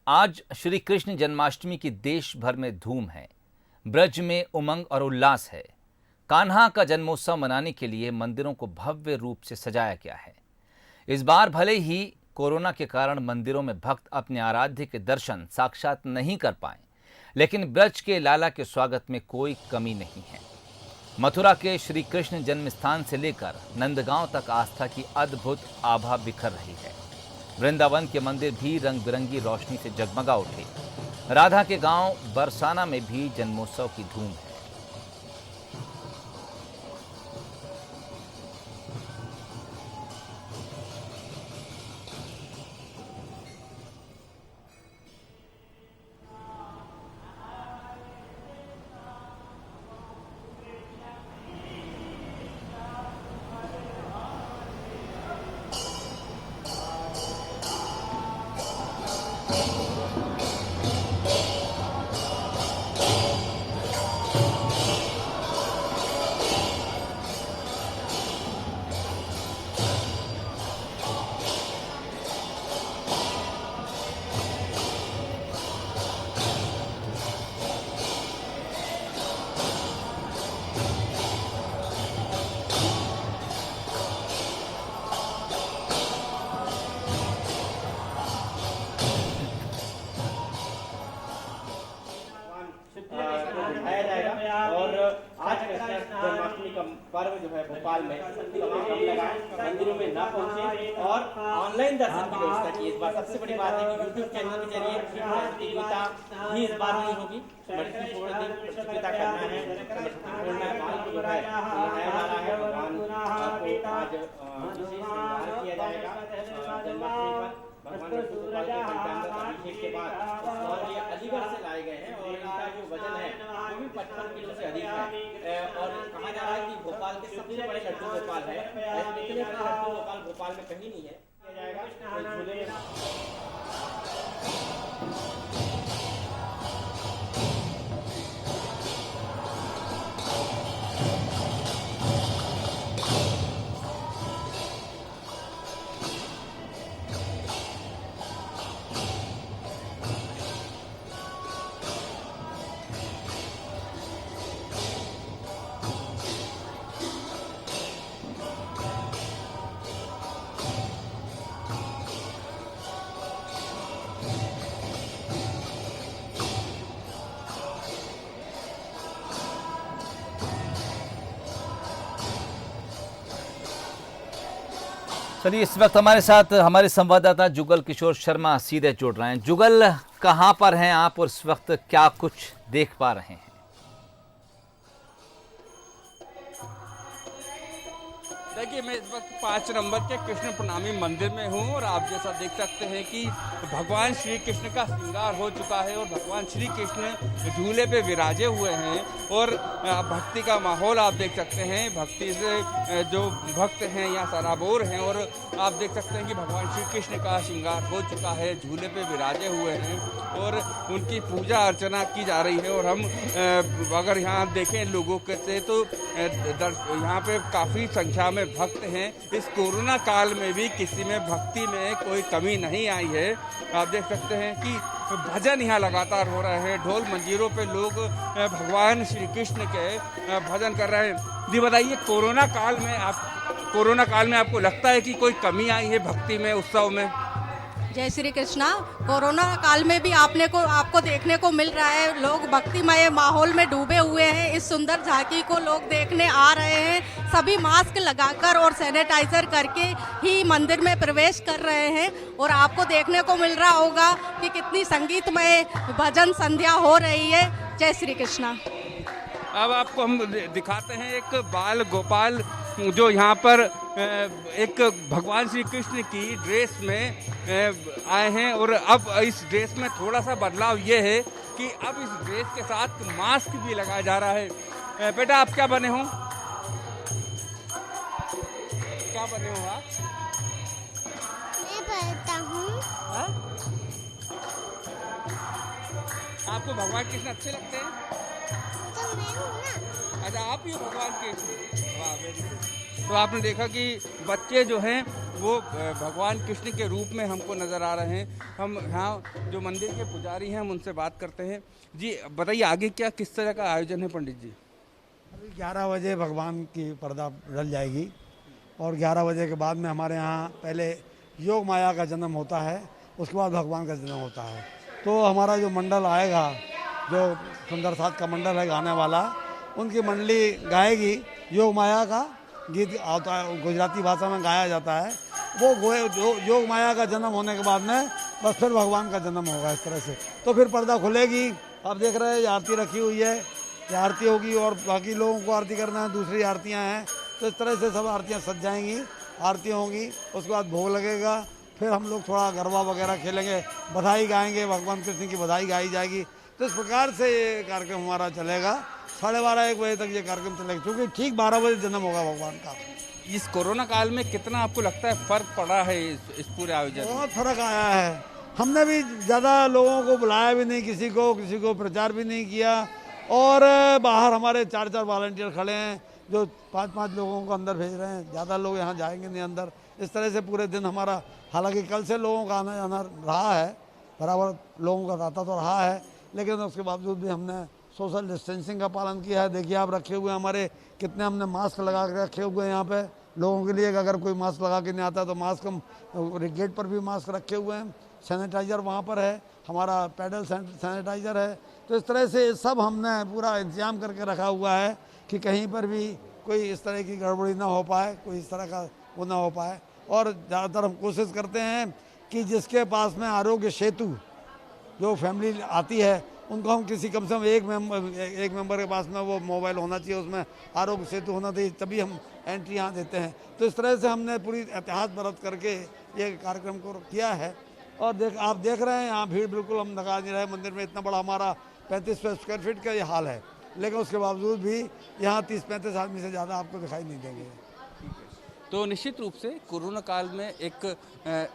आज श्री कृष्ण जन्माष्टमी की देश भर में धूम है। ब्रज में उमंग और उल्लास है। कान्हा का जन्मोत्सव मनाने के लिए मंदिरों को भव्य रूप से सजाया गया है। इस बार भले ही कोरोना के कारण मंदिरों में भक्त अपने आराध्य के दर्शन साक्षात नहीं कर पाए, लेकिन ब्रज के लाला के स्वागत में कोई कमी नहीं है। मथुरा के श्री कृष्ण जन्म स्थान से लेकर नंदगांव तक आस्था की अद्भुत आभा बिखर रही है। वृंदावन के मंदिर भी रंग बिरंगी रोशनी से जगमगा उठे। राधा के गांव बरसाना में भी जन्मोत्सव की धूम है। जन्माष्टमी का पर्व जो है भोपाल में मंदिरों में ना पहुंचे और ऑनलाइन दर्शन की व्यवस्था की। इस बार सबसे बड़ी बात है कि यूट्यूब चैनल के जरिए प्रतियोगिता भी इस बार नहीं होगी। प्रतियोगिता करना है, जो है नया वाला है भगवान को आज किया जाएगा। जन्माष्टमी पर भगवान रसूलुल्लाह के पंचामृत अभिषेक के बाद और ये अलीगढ़ से लाए गए हैं और इनका जो वजन है वो भी 55 किलो से अधिक है। और कहा जा रहा है कि भोपाल के सबसे बड़े लड्डू गोपाल है। इतने बड़े लड्डू गोपाल भोपाल में कहीं नहीं है। चलिए, इस वक्त हमारे साथ हमारे संवाददाता जुगल किशोर शर्मा सीधे जुड़ रहे हैं। जुगल, कहां पर हैं आप और इस वक्त क्या कुछ देख पा रहे हैं? देखिए, मैं इस वक्त 5 नंबर के कृष्ण प्रणामी मंदिर में हूँ और आप जैसा देख सकते हैं कि भगवान श्री कृष्ण का श्रृंगार हो चुका है और भगवान श्री कृष्ण झूले पे विराजे हुए हैं और भक्ति का माहौल आप देख सकते हैं। भक्ति से जो भक्त हैं यहाँ सराबोर हैं और आप देख सकते हैं कि भगवान श्री कृष्ण का श्रृंगार हो चुका है, झूले पे विराजे हुए हैं और उनकी पूजा अर्चना की जा रही है। और हम अगर यहाँ देखें लोगों के से तो यहाँ पे काफ़ी संख्या में भक्त हैं। इस कोरोना काल में भी किसी में भक्ति में कोई कमी नहीं आई है। आप देख सकते हैं कि भजन यहाँ लगातार हो रहे हैं। ढोल मंजीरों पे लोग भगवान श्री कृष्ण के भजन कर रहे हैं। जी बताइए, कोरोना काल में आपको लगता है कि कोई कमी आई है भक्ति में, उत्सव में? जय श्री कृष्णा। कोरोना काल में भी आपको देखने को मिल रहा है, लोग भक्तिमय माहौल में डूबे हुए हैं। इस सुंदर झांकी को लोग देखने आ रहे हैं। सभी मास्क लगाकर और सैनिटाइजर करके ही मंदिर में प्रवेश कर रहे हैं और आपको देखने को मिल रहा होगा कि कितनी संगीतमय भजन संध्या हो रही है। जय श्री कृष्णा। अब आपको हम दिखाते हैं एक बाल गोपाल जो यहाँ पर एक भगवान श्री कृष्ण की ड्रेस में आए हैं और अब इस ड्रेस में थोड़ा सा बदलाव ये है कि अब इस ड्रेस के साथ मास्क भी लगाया जा रहा है। बेटा, आप क्या बने हो? क्या बने हो आप? मैं पढ़ता हूँ। आपको भगवान कृष्ण अच्छे लगते हैं? तो मैं हूँ ना। अच्छा, आप ही हो भगवान कृष्ण। वाह, वेरी गुड। तो आपने देखा कि बच्चे जो हैं वो भगवान कृष्ण के रूप में हमको नज़र आ रहे हैं। हम यहाँ जो मंदिर के पुजारी हैं हम उनसे बात करते हैं। जी बताइए आगे क्या किस तरह का आयोजन है पंडित जी? अभी 11 बजे भगवान की पर्दा डल जाएगी और 11 बजे के बाद में हमारे यहाँ पहले योग माया का जन्म होता है, उसके बाद भगवान का जन्म होता है। तो हमारा जो मंडल आएगा, जो सुंदर साथ का मंडल है गाने वाला, उनकी मंडली गाएगी। योग माया का गीत आता है, गुजराती भाषा में गाया जाता है। वो योग माया का जन्म होने के बाद में बस फिर भगवान का जन्म होगा इस तरह से। तो फिर पर्दा खुलेगी। आप देख रहे हैं आरती रखी हुई है, ये आरती होगी और बाकी लोगों को आरती करना है, दूसरी आरतियाँ हैं। तो इस तरह से सब आरतियाँ सज जाएंगी, आरती होंगी, उसके बाद भोग लगेगा। फिर हम लोग थोड़ा गरबा वगैरह खेलेंगे, बधाई गाएंगे, भगवान कृष्ण की बधाई गाई जाएगी। तो इस प्रकार से ये कार्यक्रम हमारा चलेगा। 12:30-1 बजे तक ये कार्यक्रम चलेगा, क्योंकि ठीक 12 बजे जन्म होगा भगवान का। इस कोरोना काल में कितना आपको लगता है फर्क पड़ा है इस पूरे आयोजन में? बहुत फर्क आया है। हमने भी ज़्यादा लोगों को बुलाया भी नहीं, किसी को प्रचार भी नहीं किया। और बाहर हमारे 4-4 वॉलंटियर खड़े हैं जो 5-5 लोगों को अंदर भेज रहे हैं। ज़्यादा लोग यहाँ जाएंगे नहीं अंदर। इस तरह से पूरे दिन हमारा, हालांकि कल से लोगों का आना जाना रहा है, बराबर लोगों का रास्ता तो रहा है, लेकिन उसके बावजूद भी हमने सोशल डिस्टेंसिंग का पालन किया है। देखिए आप रखे हुए हमारे कितने हमने मास्क लगा के रखे हुए हैं यहाँ पे लोगों के लिए। अगर कोई मास्क लगा के नहीं आता तो मास्क हम गेट पर भी मास्क रखे हुए हैं। सैनिटाइज़र वहाँ पर है, हमारा पैडल सैनिटाइज़र है। तो इस तरह से सब हमने पूरा इंतजाम करके रखा हुआ है कि कहीं पर भी कोई इस तरह की गड़बड़ी ना हो पाए, कोई इस तरह का वो ना हो पाए। और ज़्यादातर हम कोशिश करते हैं कि जिसके पास में आरोग्य सेतु जो फैमिली आती है उनको हम किसी कम से कम एक मेंबर के पास में वो मोबाइल होना चाहिए, उसमें आरोग्य सेतु होना चाहिए, तभी हम एंट्री यहाँ देते हैं। तो इस तरह से हमने पूरी एहतियात बरत करके ये कार्यक्रम को किया है। और आप देख रहे हैं यहाँ भीड़ बिल्कुल हम लगा नहीं रहे। मंदिर में इतना बड़ा हमारा 35 स्क्वायर फीट का ये हाल है, लेकिन उसके बावजूद भी यहाँ 30-35 आदमी से ज़्यादा आपको दिखाई नहीं देंगे। तो निश्चित रूप से कोरोना काल में एक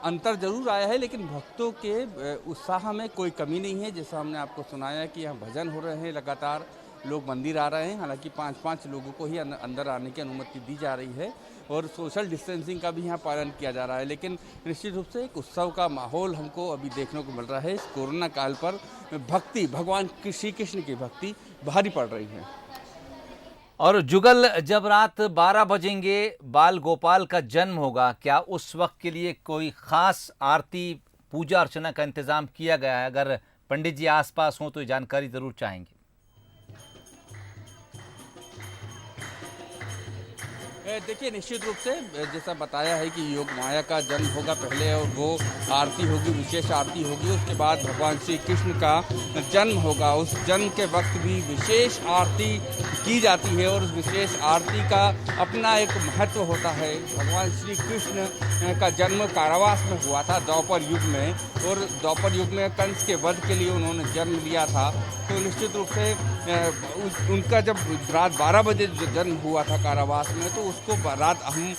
अंतर जरूर आया है, लेकिन भक्तों के उत्साह में कोई कमी नहीं है। जैसा हमने आपको सुनाया कि यहाँ भजन हो रहे हैं, लगातार लोग मंदिर आ रहे हैं। हालांकि 5-5 लोगों को ही अंदर आने की अनुमति दी जा रही है और सोशल डिस्टेंसिंग का भी यहाँ पालन किया जा रहा है। लेकिन निश्चित रूप से एक उत्सव का माहौल हमको अभी देखने को मिल रहा है। इस कोरोना काल पर भक्ति, भगवान श्री कृष्ण की भक्ति भारी पड़ रही है। और जुगल, जब रात 12 बजेंगे बाल गोपाल का जन्म होगा, क्या उस वक्त के लिए कोई खास आरती, पूजा अर्चना का इंतजाम किया गया है? अगर पंडित जी आसपास हों तो ये जानकारी जरूर चाहेंगे। देखिए निश्चित रूप से जैसा बताया है कि योग माया का जन्म होगा पहले और वो आरती होगी, विशेष आरती होगी। उसके बाद भगवान श्री कृष्ण का जन्म होगा। उस जन्म के वक्त भी विशेष आरती की जाती है और उस विशेष आरती का अपना एक महत्व होता है। भगवान श्री कृष्ण का जन्म कारावास में हुआ था द्वापर युग में, और द्वापर युग में कंस के वध के लिए उन्होंने जन्म लिया था। तो निश्चित रूप से उनका जब रात 12 बजे जन्म हुआ था कारावास में, तो उसको रात हम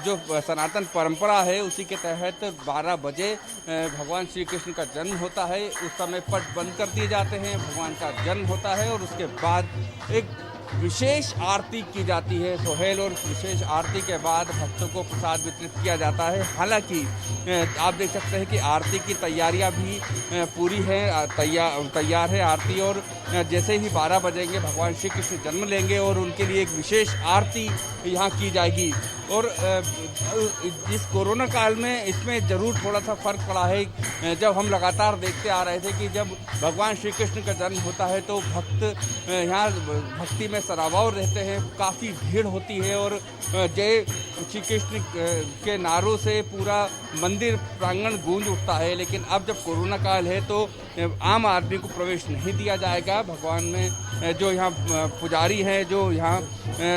जो सनातन परंपरा है उसी के तहत 12 बजे भगवान श्री कृष्ण का जन्म होता है। उस समय पट बंद कर दिए जाते हैं, भगवान का जन्म होता है और उसके बाद एक विशेष आरती की जाती है सोहेल, और विशेष आरती के बाद भक्तों को प्रसाद वितरित किया जाता है। हालांकि आप देख सकते हैं कि आरती की तैयारियां भी पूरी हैं, तैयार है आरती। और जैसे ही 12 बजेंगे भगवान श्री कृष्ण जन्म लेंगे और उनके लिए एक विशेष आरती यहाँ की जाएगी। और इस कोरोना काल में इसमें ज़रूर थोड़ा सा फ़र्क पड़ा है। जब हम लगातार देखते आ रहे थे कि जब भगवान श्री कृष्ण का जन्म होता है तो भक्त यहाँ भक्ति में सराबावर रहते हैं, काफ़ी भीड़ होती है और जय श्री कृष्ण के नारों से पूरा मंदिर प्रांगण गूंज उठता है। लेकिन अब जब कोरोना काल है तो आम आदमी को प्रवेश नहीं दिया जाएगा। भगवान में जो यहाँ पुजारी हैं, जो यहाँ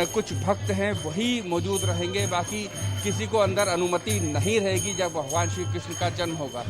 कुछ भक्त हैं, वही मौजूद रहेंगे। बाकी किसी को अंदर अनुमति नहीं रहेगी जब भगवान श्री कृष्ण का जन्म होगा।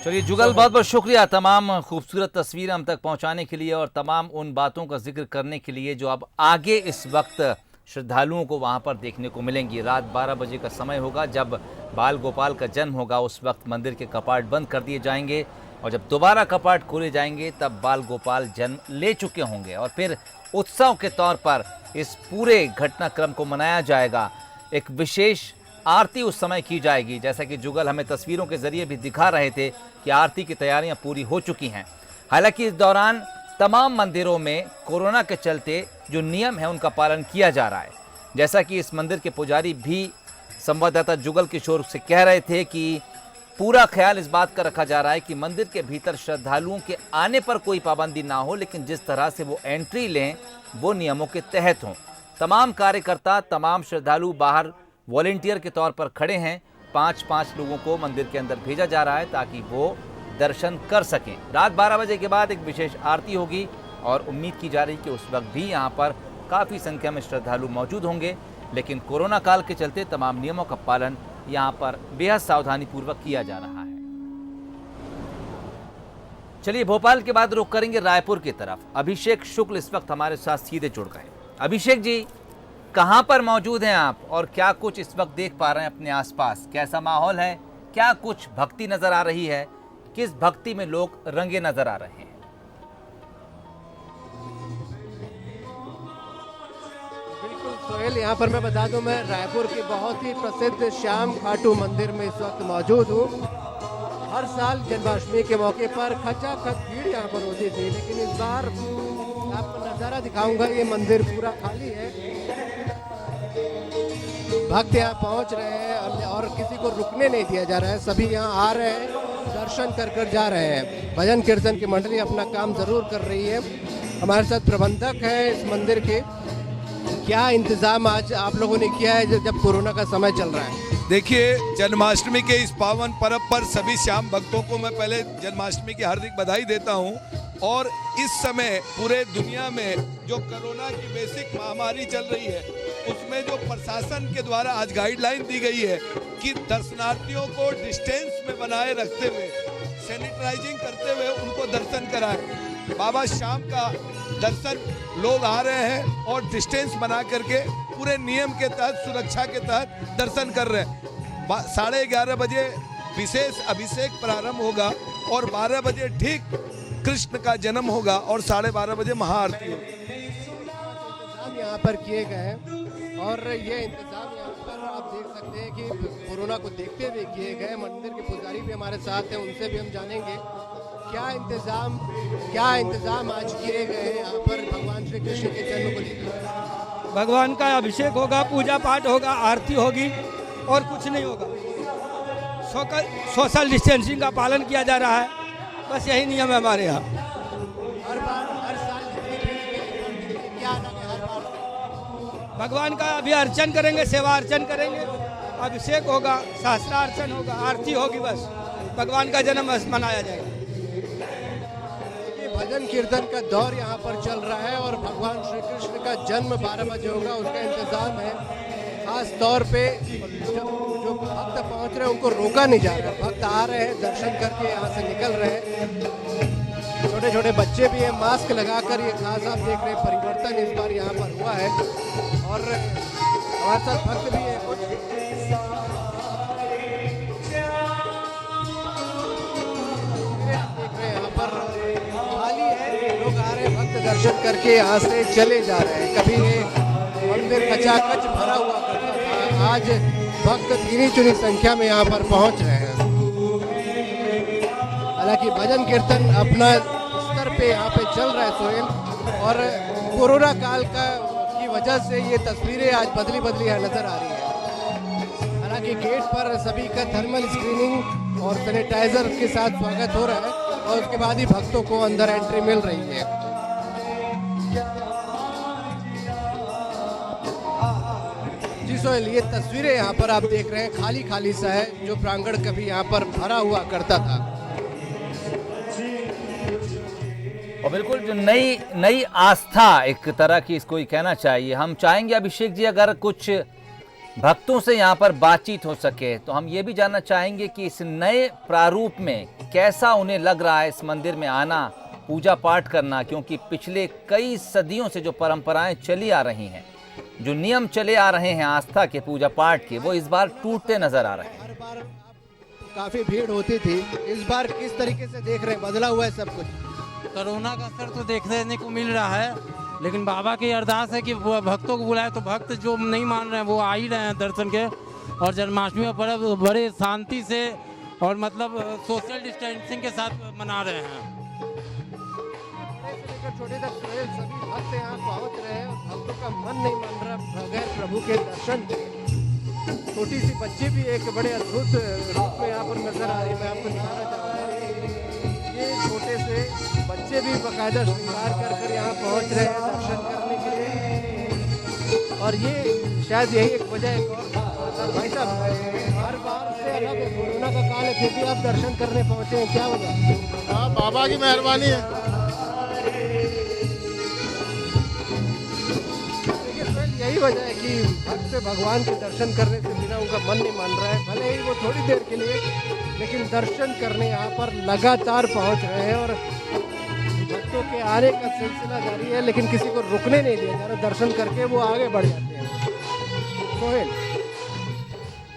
चलिए जुगल, बहुत बहुत शुक्रिया तमाम खूबसूरत तस्वीरें हम तक पहुंचाने के लिए और तमाम उन बातों का जिक्र करने के लिए जो अब आगे इस वक्त श्रद्धालुओं को वहां पर देखने को मिलेंगी। रात 12 बजे का समय होगा जब बाल गोपाल का जन्म होगा। उस वक्त मंदिर के कपाट बंद कर दिए जाएंगे और जब दोबारा कपाट खोले जाएंगे तब बाल गोपाल जन्म ले चुके होंगे और फिर उत्सव के तौर पर इस पूरे घटनाक्रम को मनाया जाएगा। एक विशेष आरती उस समय की जाएगी। जैसा कि जुगल हमें तस्वीरों के जरिए भी दिखा रहे थे कि आरती की तैयारियां पूरी हो चुकी हैं। हालांकि इस दौरान तमाम मंदिरों में कोरोना के चलते जो नियम है उनका पालन किया जा रहा है। जैसा कि इस मंदिर के पुजारी भी संवाददाता जुगल किशोर से कह रहे थे कि पूरा ख्याल इस बात का रखा जा रहा है कि मंदिर के भीतर श्रद्धालुओं के आने पर कोई पाबंदी ना हो, लेकिन जिस तरह से वो एंट्री लें वो नियमों के तहत हों। तमाम कार्यकर्ता, तमाम श्रद्धालु बाहर वॉलेंटियर के तौर पर खड़े हैं। 5-5 लोगों को मंदिर के अंदर भेजा जा रहा है ताकि वो दर्शन कर सकें। रात 12 बजे के बाद एक विशेष आरती होगी और उम्मीद की जा रही कि उस वक्त भी यहाँ पर काफ़ी संख्या में श्रद्धालु मौजूद होंगे, लेकिन कोरोना काल के चलते तमाम नियमों का पालन यहाँ पर बेहद सावधानी पूर्वक किया जा रहा है। चलिए भोपाल के बाद रुख करेंगे रायपुर की तरफ। अभिषेक शुक्ल इस वक्त हमारे साथ सीधे जुड़ गए। अभिषेक जी, कहाँ पर मौजूद हैं आप और क्या कुछ इस वक्त देख पा रहे हैं अपने आसपास? कैसा माहौल है? क्या कुछ भक्ति नजर आ रही है? किस भक्ति में लोग रंगे नजर आ रहे हैं? बिल्कुल सोहेल, यहाँ पर मैं बता दूं, मैं रायपुर के बहुत ही प्रसिद्ध श्याम खाटू मंदिर में इस वक्त मौजूद हूँ। हर साल जन्माष्टमी के मौके पर खचाखच भीड़ यहाँ पर होती थी, लेकिन इस बार आपको नज़ारा दिखाऊंगा, ये मंदिर पूरा खाली है। भक्त यहाँ पहुँच रहे हैं और किसी को रुकने नहीं दिया जा रहा है। सभी यहाँ आ रहे हैं, दर्शन कर कर जा रहे हैं। भजन कीर्तन की मंडली अपना काम जरूर कर रही है। हमारे साथ प्रबंधक है इस मंदिर के। क्या इंतजाम आज आप लोगों ने किया है जब कोरोना का समय चल रहा है? देखिए, जन्माष्टमी के इस पावन पर्व पर सभी श्याम भक्तों को मैं पहले जन्माष्टमी की हार्दिक बधाई देता हूं। और इस समय पूरे दुनिया में जो कोरोना की बेसिक महामारी चल रही है, उसमें जो प्रशासन के द्वारा आज गाइडलाइन दी गई है कि दर्शनार्थियों को डिस्टेंस में बनाए रखते हुए, सैनिटाइजिंग करते हुए उनको दर्शन कराएं। बाबा श्याम का दर्शन लोग आ रहे हैं और डिस्टेंस बना करके पूरे नियम के तहत, सुरक्षा के तहत दर्शन कर रहे हैं। 11:30 बजे विशेष अभिषेक प्रारंभ होगा और 12 बजे ठीक कृष्ण का जन्म होगा और 12:30 बजे महाआरती होगी। इंतजाम यहाँ पर किए गए हैं और ये इंतजाम यहाँ पर आप देख सकते हैं कि कोरोना को देखते हुए किए गए। मंदिर के पुजारी भी हमारे साथ हैं, उनसे भी हम जानेंगे क्या इंतजाम आज किए गए हैं यहाँ पर भगवान श्री कृष्ण के जन्म को लेकर। भगवान का अभिषेक होगा, पूजा पाठ होगा, आरती होगी और कुछ नहीं होगा। सोशल डिस्टेंसिंग का पालन किया जा रहा है, बस यही नियम है हमारे यहाँ। हर साल क्या हर बार भगवान का अभी अर्चन करेंगे, सेवा अर्चन करेंगे, अभिषेक होगा, सहस्त्रार्चन होगा, आरती होगी, बस भगवान का जन्म मनाया जाएगा। भजन कीर्तन का दौर यहाँ पर चल रहा है और भगवान श्री कृष्ण का जन्म 12 बजे होगा, उसका इंतजाम है। खास तौर पे जो भक्त पहुँच रहे हैं उनको रोका नहीं जा रहा। भक्त आ रहे हैं, दर्शन करके यहाँ से निकल रहे हैं। छोटे छोटे बच्चे भी हैं, मास्क लगाकर। ये खास आप देख रहे हैं परिवर्तन इस बार यहाँ पर हुआ है। और हमारे साथ भक्त भी है कुछ। देख रहे हैं यहाँ पर खाली है, लोग आ रहे हैं, भक्त दर्शन करके यहाँ से चले जा रहे हैं। कभी ये मंदिर खचाखच भरा हुआ करता था, आज भक्त गिनी चुनी संख्या में यहाँ पर पहुँच रहे हैं। हालांकि भजन कीर्तन अपना स्तर पे यहाँ पे चल रहा है सोहेल, और कोरोना काल की वजह से ये तस्वीरें आज बदली नजर आ रही है। हालांकि गेट पर सभी का थर्मल स्क्रीनिंग और सैनिटाइजर के साथ स्वागत हो रहा है और उसके बाद ही भक्तों को अंदर एंट्री मिल रही है। जी सोहेल, ये तस्वीरें यहाँ पर आप देख रहे हैं खाली सा है, जो प्रांगण कभी यहाँ पर भरा हुआ करता था। और बिल्कुल जो नई आस्था एक तरह की इसको ही कहना चाहिए। हम चाहेंगे अभिषेक जी, अगर कुछ भक्तों से यहाँ पर बातचीत हो सके तो हम ये भी जानना चाहेंगे कि इस नए प्रारूप में कैसा उन्हें लग रहा है इस मंदिर में आना, पूजा पाठ करना, क्योंकि पिछले कई सदियों से जो परंपराएं चली आ रही हैं, जो नियम चले आ रहे हैं आस्था के, पूजा पाठ के, वो इस बार टूटते नजर आ रहे हैं। हर बार काफी भीड़ होती थी, इस बार किस तरीके से देख रहे हैं, बदला हुआ है सब कुछ? कोरोना का असर तो देखने को मिल रहा है, लेकिन बाबा की अरदास है कि वो भक्तों को बुलाए, तो भक्त जो नहीं मान रहे हैं वो आ ही रहे हैं दर्शन के। और जन्माष्टमी का पर्व बड़े शांति से और मतलब सोशल डिस्टेंसिंग के साथ मना रहे हैं। छोटे तक सभी भक्त यहाँ पहुँच रहे हैं और भक्तों का मन नहीं मान रहा बगैर प्रभु के दर्शन के। छोटी सी बच्ची भी एक बड़े अद्भुत रूप में यहाँ पर नजर आ रही है। मैं आपको दिखाना चाहूँगा, ये छोटे से बच्चे भी बाकायदा श्रृंगार कर कर यहाँ पहुँच रहे हैं दर्शन करने के लिए। और ये शायद यही एक वजह है। और भाई साहब, हर बार से अलग है, कोरोना का काल है, फिर भी आप दर्शन करने पहुँचे हैं, क्या वजह? हाँ, बाबा की मेहरबानी है। यही वजह है कि भक्त भगवान के दर्शन करने से बिना उनका मन नहीं मान रहा है। भले ही वो थोड़ी देर के लिए, लेकिन दर्शन करने यहाँ पर लगातार पहुँच रहे हैं और भक्तों के आने का सिलसिला जारी है, लेकिन किसी को रुकने नहीं दिया जा रहा। दर्शन करके वो आगे बढ़ जाते हैं। सोहेल,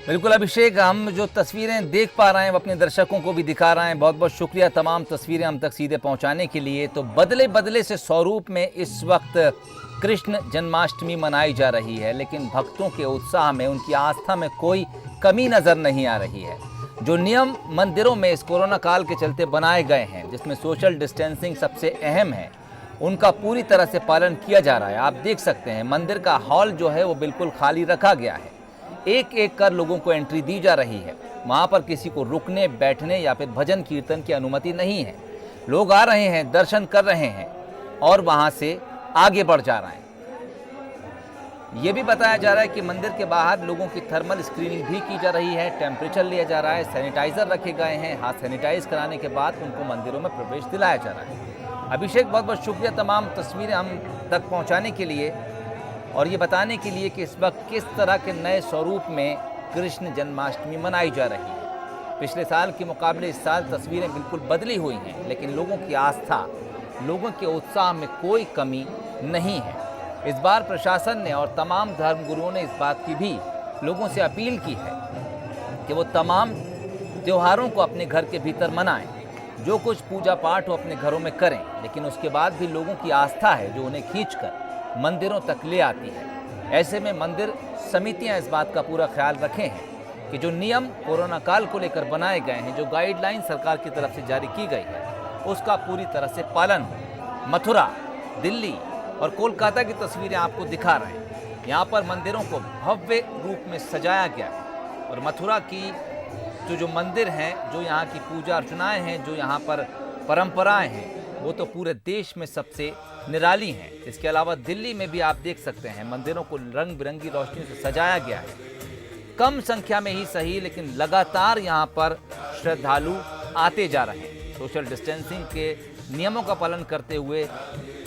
बिल्कुल अभिषेक, हम जो तस्वीरें देख पा रहे हैं वो अपने दर्शकों को भी दिखा रहे हैं। बहुत बहुत शुक्रिया तमाम तस्वीरें हम तक सीधे पहुंचाने के लिए। तो बदले बदले से स्वरूप में इस वक्त कृष्ण जन्माष्टमी मनाई जा रही है, लेकिन भक्तों के उत्साह में, उनकी आस्था में कोई कमी नजर नहीं आ रही है। जो नियम मंदिरों में इस कोरोना काल के चलते बनाए गए हैं, जिसमें सोशल डिस्टेंसिंग सबसे अहम है, उनका पूरी तरह से पालन किया जा रहा है। आप देख सकते हैं मंदिर का हॉल जो है वो बिल्कुल खाली रखा गया है। एक एक कर लोगों को एंट्री दी जा रही है। वहाँ पर किसी को रुकने, बैठने या फिर भजन कीर्तन की अनुमति नहीं है। लोग आ रहे हैं, दर्शन कर रहे हैं और वहाँ से आगे बढ़ जा रहे हैं। ये भी बताया जा रहा है कि मंदिर के बाहर लोगों की थर्मल स्क्रीनिंग भी की जा रही है, टेम्परेचर लिया जा रहा है, सैनिटाइजर रखे गए हैं। हाथ सैनिटाइज कराने के बाद उनको मंदिरों में प्रवेश दिलाया जा रहा है। अभिषेक, बहुत बहुत शुक्रिया तमाम तस्वीरें हम तक पहुंचाने के लिए और ये बताने के लिए कि इस वक्त किस तरह के नए स्वरूप में कृष्ण जन्माष्टमी मनाई जा रही है। पिछले साल के मुकाबले इस साल तस्वीरें बिल्कुल बदली हुई हैं, लेकिन लोगों की आस्था, लोगों के उत्साह में कोई कमी नहीं है। इस बार प्रशासन ने और तमाम धर्मगुरुओं ने इस बात की भी लोगों से अपील की है कि वो तमाम त्योहारों को अपने घर के भीतर मनाएं, जो कुछ पूजा पाठ हो अपने घरों में करें, लेकिन उसके बाद भी लोगों की आस्था है जो उन्हें खींचकर मंदिरों तक ले आती है। ऐसे में मंदिर समितियां इस बात का पूरा ख्याल रखें हैं कि जो नियम कोरोना काल को लेकर बनाए गए हैं, जो गाइडलाइन सरकार की तरफ से जारी की गई है, उसका पूरी तरह से पालन हो। मथुरा, दिल्ली और कोलकाता की तस्वीरें आपको दिखा रहे हैं। यहाँ पर मंदिरों को भव्य रूप में सजाया गया है और मथुरा की जो मंदिर हैं, जो यहाँ की पूजा अर्चनाएं हैं, जो यहाँ पर परंपराएं हैं, वो तो पूरे देश में सबसे निराली हैं। इसके अलावा दिल्ली में भी आप देख सकते हैं मंदिरों को रंग बिरंगी रोशनी से सजाया गया है। कम संख्या में ही सही, लेकिन लगातार यहाँ पर श्रद्धालु आते जा रहे हैं। सोशल डिस्टेंसिंग के नियमों का पालन करते हुए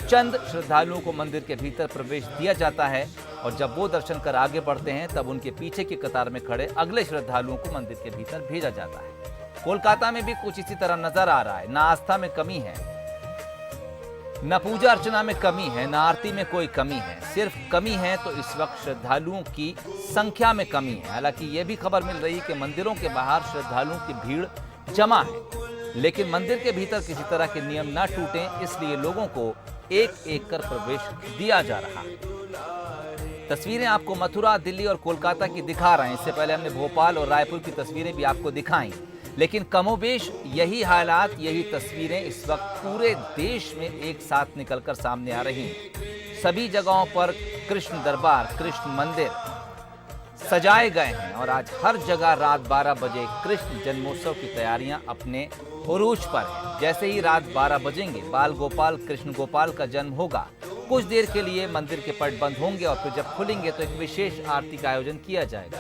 चंद श्रद्धालुओं को मंदिर के भीतर प्रवेश दिया जाता है और जब वो दर्शन कर आगे बढ़ते हैं तब उनके पीछे की कतार में खड़े अगले श्रद्धालुओं को मंदिर के भीतर भेजा जाता है। कोलकाता में भी कुछ इसी तरह नजर आ रहा है। ना आस्था में कमी है, न पूजा अर्चना में कमी है, न आरती में कोई कमी है। सिर्फ कमी है तो इस वक्त श्रद्धालुओं की संख्या में कमी है। हालांकि ये भी खबर मिल रही है कि मंदिरों के बाहर श्रद्धालुओं की भीड़ जमा है, लेकिन मंदिर के भीतर किसी तरह के नियम ना टूटें, इसलिए लोगों को एक एक कर प्रवेश दिया जा रहा है। तस्वीरें आपको मथुरा, दिल्ली और कोलकाता की दिखा रहे हैं। इससे पहले हमने भोपाल और रायपुर की तस्वीरें भी आपको दिखाई, लेकिन कमोबेश यही हालात, यही तस्वीरें इस वक्त पूरे देश में एक साथ निकलकर सामने आ रही हैं। सभी जगहों पर कृष्ण दरबार, कृष्ण मंदिर सजाए गए हैं और आज हर जगह रात 12 बजे कृष्ण जन्मोत्सव की तैयारियां अपने उरूज पर हैं। जैसे ही रात 12 बजेंगे बाल गोपाल कृष्ण गोपाल का जन्म होगा। कुछ देर के लिए मंदिर के पट बंद होंगे और फिर जब खुलेंगे तो एक विशेष आरती का आयोजन किया जाएगा।